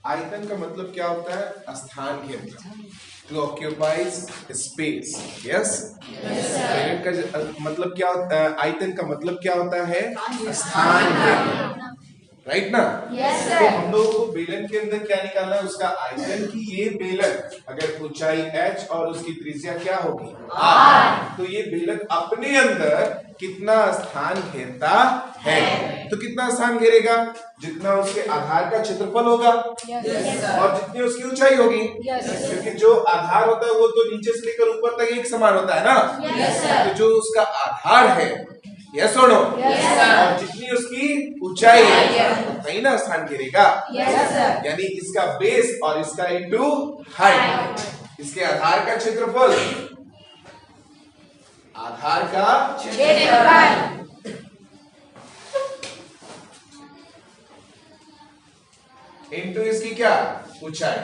आयतन का मतलब क्या होता है? स्थान घेरना, टू ऑक्यूपाइज स्पेस। यस, बेलन का मतलब क्या होता है? आयतन का मतलब क्या होता है? स्थान घेरना, राइट ना? यस तो हम लोगों को बेलन के अंदर क्या निकालना है? उसका आयतन। की ये बेलन अगर ऊंचाई h और उसकी त्रिज्या क्या होगी? r, तो ये बेलन अपने अंदर कितना स्थान घेरता है? तो कितना स्थान घेरेगा? जितना उसके आधार का क्षेत्रफल होगा और जितनी उसकी ऊंचाई होगी, क्योंकि जो आधार होता है वो तो नीचे से लेकर ऊपर तक एक समान होता है ना। तो जो उसका आधार है, यस और नो, और जितनी उसकी ऊंचाई है वही ना स्थान घेरेगा। यानी इसका बेस और इसका इंटू हाइट, इसके आधार का क्षेत्रफल, आधार का क्षेत्रफल इंटू इसकी क्या? ऊंचाई।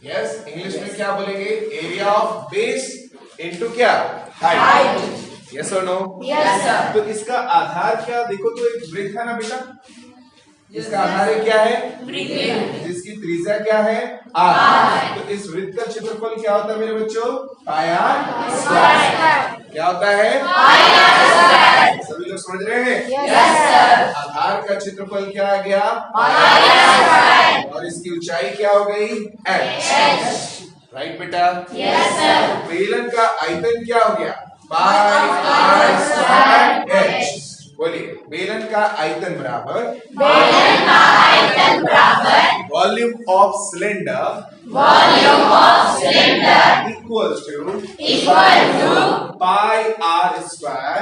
यस, इंग्लिश में क्या बोलेंगे? एरिया ऑफ बेस इंटू क्या? हाइट। यस और नो? तो इसका आधार क्या? देखो तो एक वृत्त है ना बेटा, इसका आधार है क्या है? जिसकी त्रिज्या क्या है? r। तो इस वृत्त का क्षेत्रफल क्या होता है मेरे बच्चों? पाई r स्क्वायर। क्या होता है? सभी लोग समझ रहे हैं? आधार का क्षेत्रफल क्या आ गया? और इसकी ऊंचाई क्या हो गई? h। राइट बेटा? बेलन का आयतन क्या हो गया? Pi r square h। बोलिए, बेलन का आयतन बराबर volume of cylinder equal to pi r square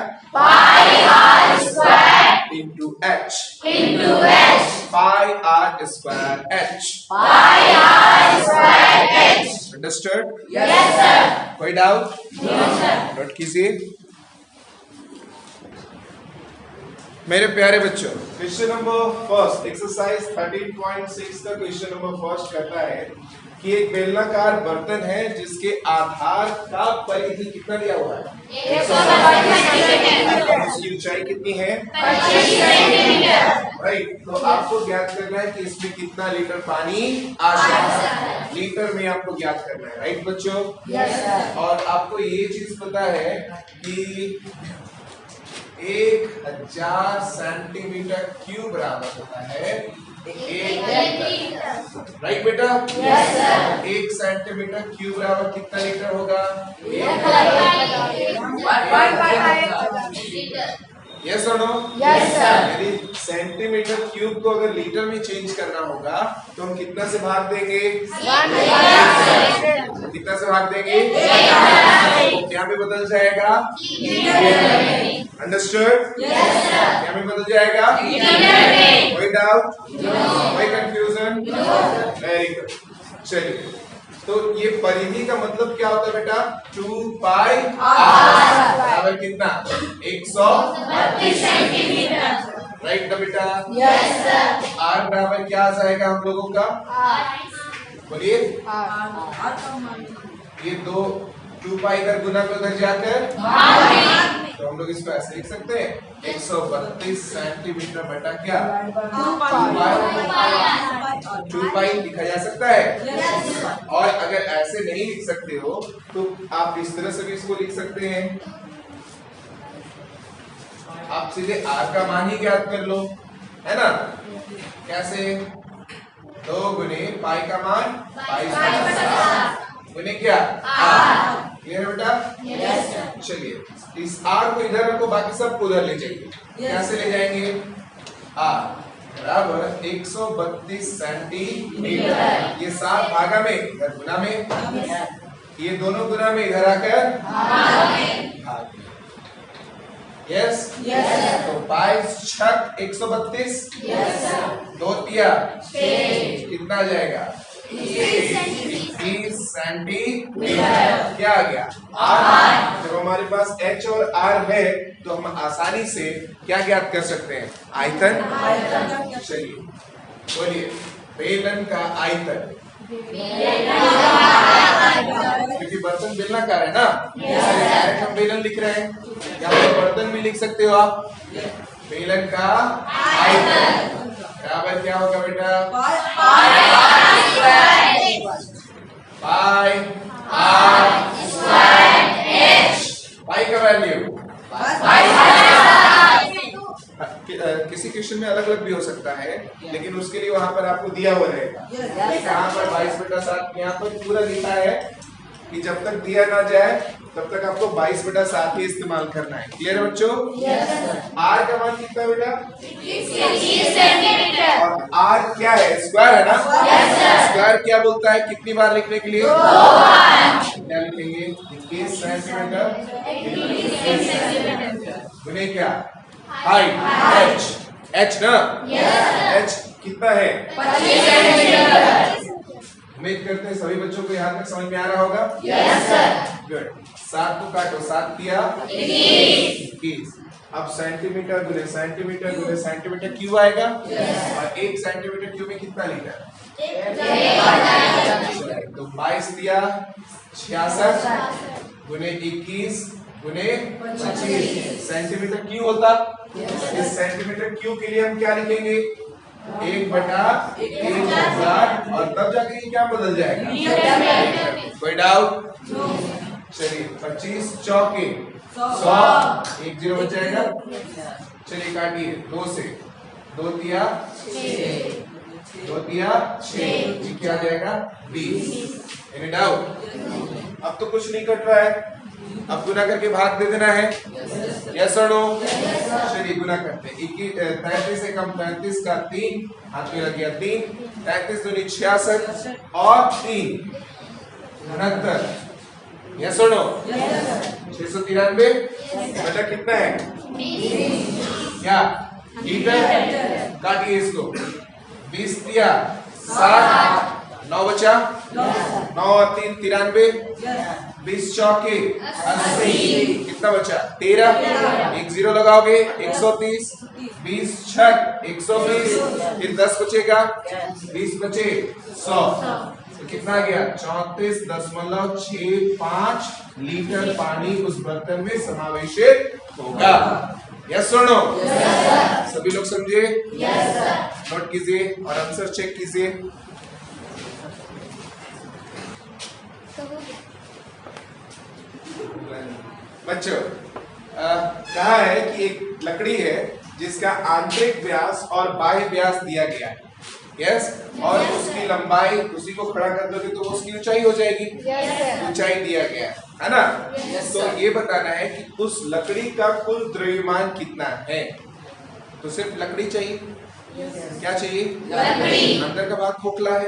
into h। Pi r square h। Understood? कोई डाउट? नोट कीजिए मेरे प्यारे बच्चों। क्वेश्चन नंबर फर्स्ट, एक्सरसाइज 13.6 का क्वेश्चन नंबर फर्स्ट कहता है कि एक बेलनाकार बर्तन है जिसके आधार का परिधि कितना दिया हुआ है? 125। उसकी ऊंचाई कितनी है? 25 सेंटीमीटर। राइट, तो आपको ज्ञात करना है कि इसमें कितना लीटर पानी आ सकता है। लीटर में आपको ज्ञात करना है, राइट बच्चों? और आपको ये चीज पता है कि 1000 सेंटीमीटर क्यूब बराबर होता है 1 लीटर। राइट बेटा? 1 सेंटीमीटर क्यूब बराबर कितना लीटर होगा? 1 यस और नो? यदि सेंटीमीटर क्यूब को अगर लीटर में चेंज करना होगा तो हम कितना से भाग देंगे? कितना से भाग देंगे? यहाँ पे बदल जाएगा। अंडरस्टूड? यहाँ पे बदल जाएगा। कोई डाउट? कोई कंफ्यूजन? Very good. चलिए, तो ये परिधि का मतलब क्या होता है बेटा? 2 पाई r बराबर कितना? 132 सेंटीमीटर। राइट ना बेटा? r बराबर क्या आ जाएगा हम लोगों का? बोलिए। ये 2 पाई इधर गुना को उधर जाकर तो हम लोग इसको ऐसे लिख सकते हैं 132 सेंटीमीटर बटा क्या? 2 पाई लिखा जा सकता है। और अगर ऐसे नहीं लिख सकते हो तो आप इस तरह से भी इसको लिख सकते हैं। आप सीधे r का मान ही ज्ञात कर लो, है ना? कैसे? 2 गुने पाई का मान पाई गुने क्या? r। क्लियर बेटा? चलिए, इस r को इधर रखो, बाकी सब को उधर ले जाइए। कैसे ले जाएंगे? r बराबर 132 सेंटीमीटर। ये 7 भागा में इधर गुना में, ये दोनों गुना में इधर आकर भाग। यस? तो 22 132 2 तिया कितना आ जाएगा? 30 सेंटीमीटर। क्या आ गया? r। जब हमारे पास h और r है तो हम आसानी से क्या ज्ञात कर सकते हैं? आयतन। चलिए बोलिए, बेलन का आयतन। क्योंकि बर्तन बेलनाकार है ना, डायरेक्ट हम बेलन लिख रहे हैं, या फिर बर्तन भी लिख सकते हो आप। बेलन का आयतन बराबर क्या होगा बेटा? पाई पाई का वैल्यू किसी क्वेश्चन में अलग अलग भी हो सकता है, लेकिन उसके लिए वहां पर आपको दिया हुआ रहेगा। यहाँ पर 22/7 यहाँ पर पूरा लिखा है कि जब तक दिया ना जाए तब तक आपको 22/7 ही इस्तेमाल करना है। क्लियर है बच्चों? आर का मान कितना बेटा? 21 सेंटीमीटर। और आर क्या है? स्क्वायर है ना? स्क्वायर क्या बोलता है कितनी बार लिखने के लिए? 2 बार। क्या लिखेंगे? 21 सेंटीमीटर गुने क्या? हाइट एच ना? एच कितना है? 25 सेंटीमीटर। उम्मीद करते हैं सभी बच्चों को यहाँ तक समझ में आ रहा होगा। गुड। 7 को काटो, 7 दिया 21। अब सेंटीमीटर गुने सेंटीमीटर गुने सेंटीमीटर क्यूब आएगा। और 1 सेंटीमीटर क्यूब में कितना लीटर? तो 22 दिया 66 गुने 21 गुने 25 सेंटीमीटर क्यूब होता। इस सेंटीमीटर क्यूब के लिए हम क्या लिखेंगे? 1/1000 और तब जाके ये क्या बदल जाएगा? कोई डाउट? चलिए 25 चौके 100 1 0 बच जाएगा। चलिए काटिए 2 से 2 दिया 2 दिया 6 ये क्या आ जाएगा? 20। Any doubt? अब तो कुछ नहीं कट रहा है, अब गुना करके भाग दे देना है। यस और नो? चलिए गुना करते हैं। 33 से कम 33 का 3 हाथ में लग गया 3। 33 दूनी 66 और 3 69। यस और नो? 693 बेटा कितना है? क्या लीटर? काटिए इसको। 20 दिया 7 9 बचा 9 और 3 93 20 चौके 80 कितना बचा? 13 1 0 लगाओगे 130 20 छक 120 फिर 10 बचेगा 20 बचे 100 तो कितना आ गया? 34.65 लीटर पानी उस बर्तन में समावेशित होगा। यस सुनो? सभी लोग समझे? नोट कीजिए और आंसर चेक कीजिए। बच्चों कहा है कि एक लकड़ी है जिसका आंतरिक व्यास और बाह्य व्यास दिया गया है। यस और उसकी लंबाई उसी को खड़ा कर दोगे तो उसकी ऊंचाई हो जाएगी। ऊंचाई दिया गया है ना? तो ये बताना है कि उस लकड़ी का कुल द्रव्यमान कितना है। तो सिर्फ लकड़ी चाहिए। क्या चाहिए? लकड़ी। अंदर का भाग खोखला है,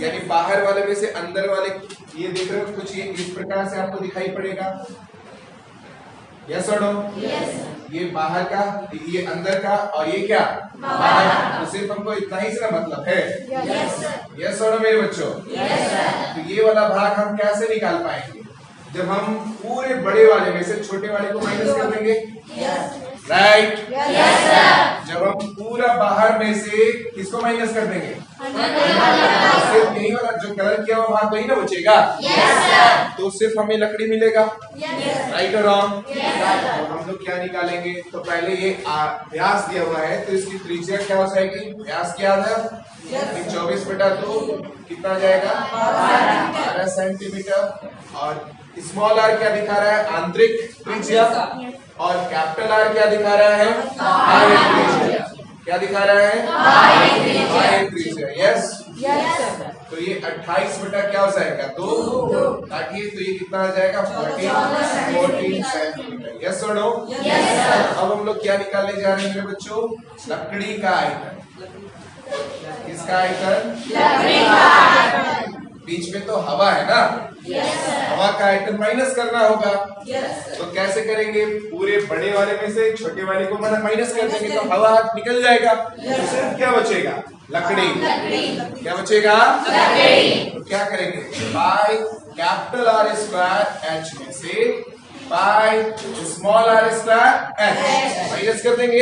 यानी बाहर वाले में से अंदर वाले ये देख रहे हो कुछ ये इस प्रकार से आपको दिखाई पड़ेगा। यस और नो? ये बाहर का, ये अंदर का और ये क्या? बाहर। तो सिर्फ हमको इतना ही से मतलब है। यस और नो मेरे बच्चों? तो ये वाला भाग हम कैसे निकाल पाएंगे? जब हम पूरे बड़े वाले में से छोटे वाले को माइनस कर देंगे। राइट? जब हम पूरा बाहर में से किसको माइनस कर देंगे? सिर्फ यही वाला जो कलर किया हुआ भाग वही ना बचेगा। तो सिर्फ हमें लकड़ी मिलेगा। राइट और रॉन्ग? तो हम लोग क्या निकालेंगे? तो पहले ये व्यास दिया हुआ है तो इसकी त्रिज्या क्या हो जाएगी? व्यास क्या था? 24/2 कितना जाएगा? 12 सेंटीमीटर। और स्मॉल आर क्या दिखा रहा है? आंतरिक त्रिज्या। और कैपिटल आर क्या दिखा रहा है? बाह्य त्रिज्या। क्या दिखा रहा है? बाह्य त्रिज्या। यस? तो ये 28 क्या हो जाएगा? 2 काटिए तो ये कितना आ जाएगा? 14 सेंटीमीटर। यस और नो? अब हम लोग क्या निकालने जा रहे हैं मेरे बच्चों? लकड़ी का आयतन। किसका आयतन? लकड़ी का। बीच में तो हवा है ना? हवा का आयतन माइनस करना होगा। तो कैसे करेंगे? पूरे बड़े वाले में से छोटे वाले को माइनस कर देंगे तो हवा निकल जाएगा। तो सिर्फ क्या बचेगा? लकड़ी। क्या बचेगा? लकड़ी। तो क्या करेंगे? By capital R square H में से by small R square H minus कर देंगे।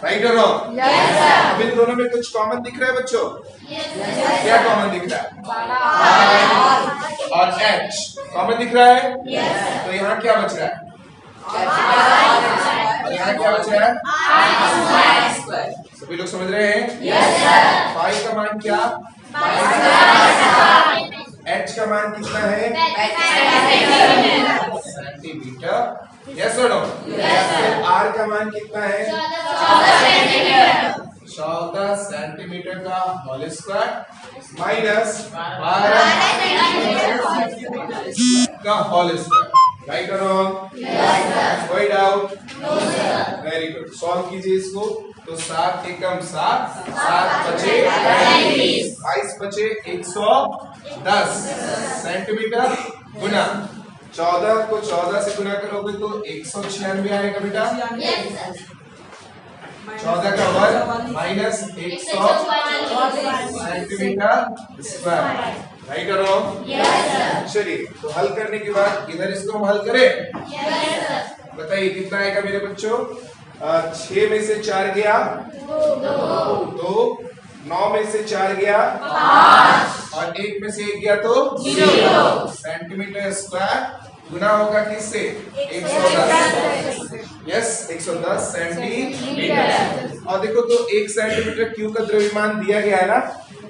राइट और रॉन्ग? अब इन दोनों में कुछ कॉमन दिख रहा है बच्चों? क्या कॉमन दिख रहा है? और एच कॉमन दिख रहा है। तो यहाँ क्या बच रहा है? और यहाँ क्या बच रहा है? सभी लोग समझ रहे हैं? Yes, sir. फाई का मान क्या? एच का मान कितना है? सेंटीमीटर। यस और नो? आर का मान कितना है? 14 सेंटीमीटर का होल स्क्वायर माइनस 12 का होल स्क्वायर। राइट और रॉन्ग? कोई डाउट? Very good. सॉल्व कीजिए इसको। तो 7 एकम 7, 7 बचे 22 बचे 110 सेंटीमीटर गुना 14 को 14 से गुना करोगे तो 196 आएगा बेटा। 14 का वर्ग माइनस 100 सेंटीमीटर स्क्वायर। राइट और रॉन्ग? चलिए तो हल करने के बाद इधर इसको हम हल करें। बताइए कितना आएगा मेरे बच्चों? 6 में से 4 गया 2, 9 में से 4 गया 5 और 1 में से 1 गया तो 0 सेंटीमीटर स्क्वायर गुना होगा किससे? 110। Yes 110 centimetre. और देखो तो 1 सेंटीमीटर क्यूब का द्रव्यमान दिया गया है ना?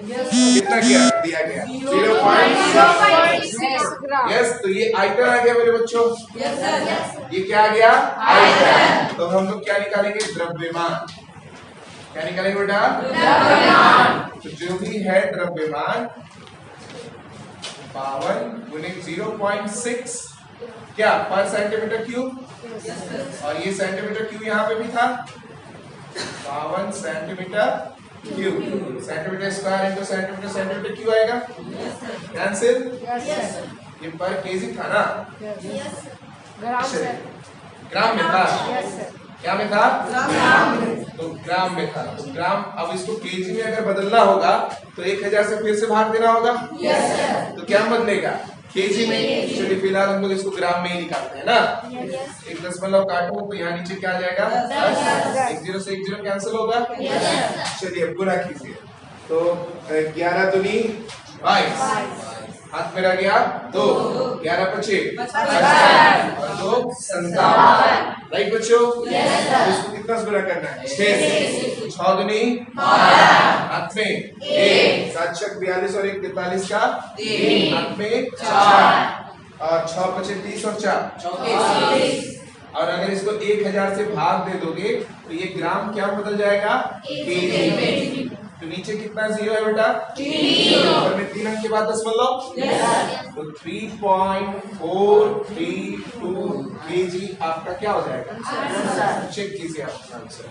कितना क्या दिया गया? 0.6। यस तो ये आयतन आ गया मेरे बच्चों। ये क्या आ गया? आयतन। तो हम लोग क्या निकालेंगे? द्रव्यमान। क्या निकालेंगे बेटा? तो जो भी है द्रव्यमान 52 गुने 0.6 क्या पर सेंटीमीटर क्यूब। और ये सेंटीमीटर क्यूब यहाँ पे भी था 52 centimetre cube. Centimetre square into centimetre centimetre cube आएगा। कैंसिल। ये पर केजी था ना? ग्राम में था। क्या में था? तो ग्राम में था। तो ग्राम अब इसको केजी में अगर बदलना होगा तो 1000 से फिर से भाग देना होगा। तो क्या बदलेगा? केजी में। चलिए फिलहाल हम लोग इसको ग्राम में ही निकालते हैं ना। 1 दशमलव काटो तो यहाँ नीचे क्या आ जाएगा? 1 0 से 1 0 कैंसिल होगा। चलिए अब गुना कीजिए। तो 11 दूनी 22 हाथ में रह गया 2, 11 बचे 55 और 2 57। राइट बच्चों? इसको कितना से गुना करना है? 6 से। 6 दूनी 12 हाथ में 1, 7 छक 42 और 1 43 का 3 हाथ में 4 और 6 बचे 30 और 4 34। और अगर इसको 1000 से भाग दे दोगे तो ये ग्राम क्या बदल जाएगा? केजी में। तो नीचे कितना 0 है बेटा? 3 और में 3 अंक के बाद दशमलव। तो 3.432 केजी आपका क्या हो जाएगा? चेक कीजिए आप आंसर।